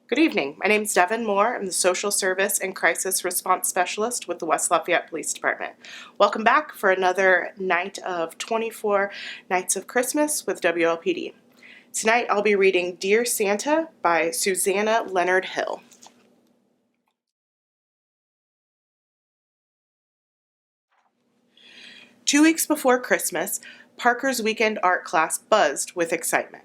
Good evening. My name is Devin Moore. I'm the Social Service and Crisis Response Specialist with the West Lafayette Police Department. Welcome back for another night of 24 Nights of Christmas with WLPD. Tonight I'll be reading Dear Santa by Susanna Leonard Hill. Two weeks before Christmas, Parker's weekend art class buzzed with excitement.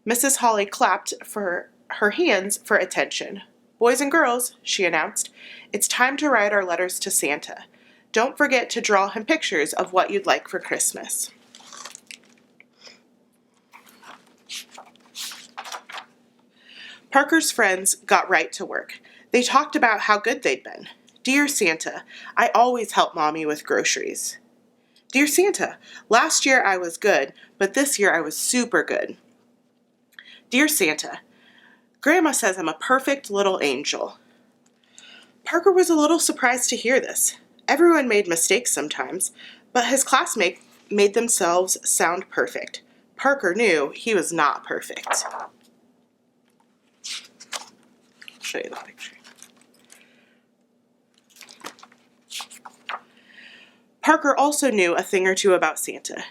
Mrs. Holly clapped for her hands for attention. "Boys and girls," she announced, "it's time to write our letters to Santa. Don't forget to draw him pictures of what you'd like for Christmas." Parker's friends got right to work. They talked about how good they'd been. "Dear Santa, I always help Mommy with groceries." "Dear Santa, last year I was good, but this year I was super good." "Dear Santa, Grandma says I'm a perfect little angel." Parker was a little surprised to hear this. Everyone made mistakes sometimes, but his classmates made themselves sound perfect. Parker knew he was not perfect. I'll show you the picture. Parker also knew a thing or two about Santa.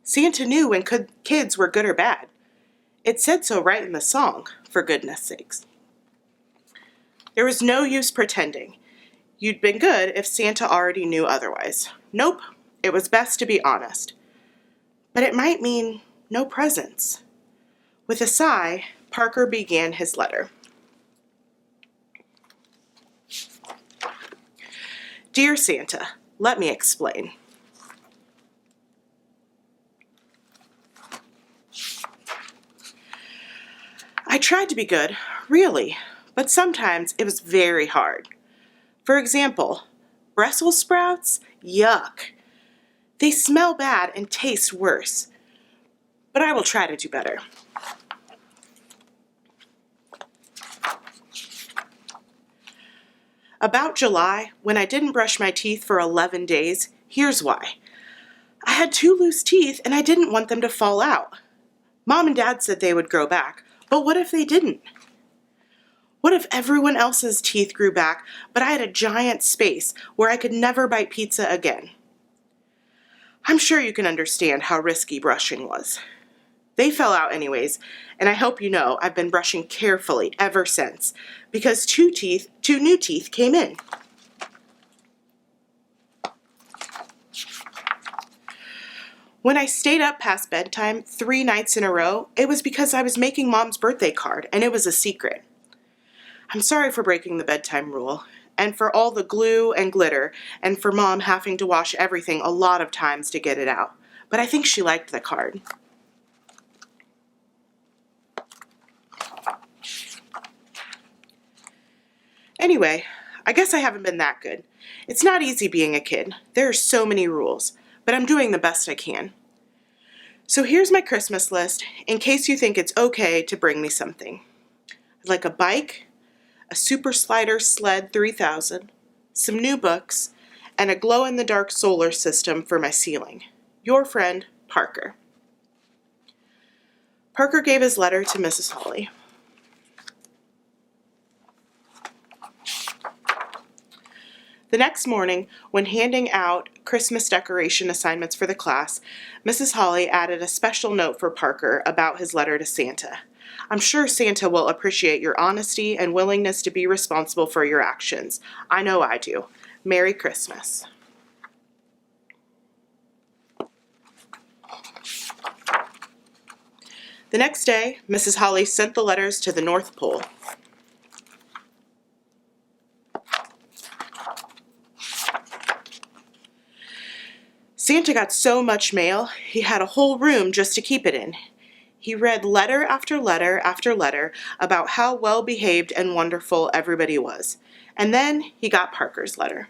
Santa knew when kids were good or bad. It said so right in the song, for goodness sakes. There was no use pretending. You'd been good if Santa already knew otherwise. Nope, it was best to be honest. But it might mean no presents. With a sigh, Parker began his letter. "Dear Santa, let me explain. I tried to be good, really, but sometimes it was very hard. For example, Brussels sprouts? Yuck. They smell bad and taste worse. But I will try to do better. About July, when I didn't brush my teeth for 11 days, here's why. I had 2 loose teeth and I didn't want them to fall out. Mom and Dad said they would grow back, but what if they didn't? What if everyone else's teeth grew back, but I had a giant space where I could never bite pizza again? I'm sure you can understand how risky brushing was. They fell out anyways, and I hope you know I've been brushing carefully ever since, because 2 new teeth came in. When I stayed up past bedtime 3 nights in a row, it was because I was making Mom's birthday card, and it was a secret. I'm sorry for breaking the bedtime rule, and for all the glue and glitter, and for Mom having to wash everything a lot of times to get it out, but I think she liked the card. Anyway, I guess I haven't been that good. It's not easy being a kid. There are so many rules, but I'm doing the best I can. So here's my Christmas list, in case you think it's okay to bring me something. I'd like a bike, a Super Slider Sled 3000, some new books, and a glow-in-the-dark solar system for my ceiling. Your friend, Parker. Parker gave his letter to Mrs. Holly. The next morning, when handing out Christmas decoration assignments for the class, Mrs. Holly added a special note for Parker about his letter to Santa. "I'm sure Santa will appreciate your honesty and willingness to be responsible for your actions. I know I do. Merry Christmas." The next day, Mrs. Holly sent the letters to the North Pole. Santa got so much mail, he had a whole room just to keep it in. He read letter after letter after letter about how well-behaved and wonderful everybody was. And then he got Parker's letter.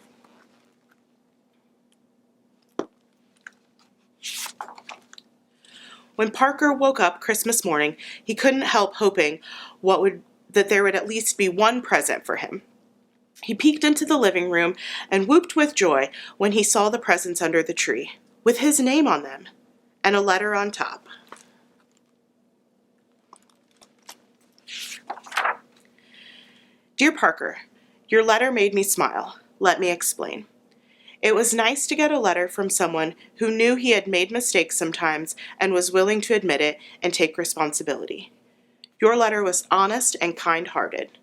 When Parker woke up Christmas morning, he couldn't help hoping that there would at least be one present for him. He peeked into the living room and whooped with joy when he saw the presents under the tree, with his name on them, and a letter on top. Dear Parker, your letter made me smile. Let me explain. It was nice to get a letter from someone who knew he had made mistakes sometimes and was willing to admit it and take responsibility. Your letter was honest and kind-hearted.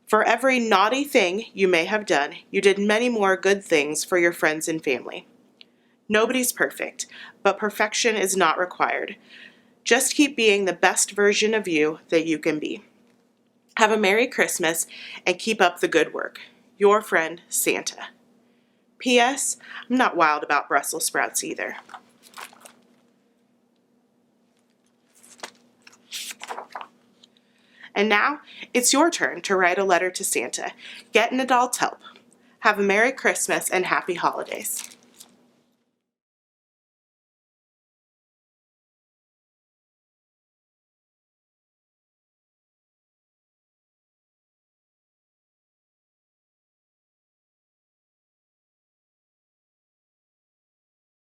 For every naughty thing you may have done, you did many more good things for your friends and family. Nobody's perfect, but perfection is not required. Just keep being the best version of you that you can be. Have a Merry Christmas and keep up the good work. Your friend, Santa. P.S. I'm not wild about Brussels sprouts either. And now, it's your turn to write a letter to Santa. Get an adult's help. Have a Merry Christmas and Happy Holidays.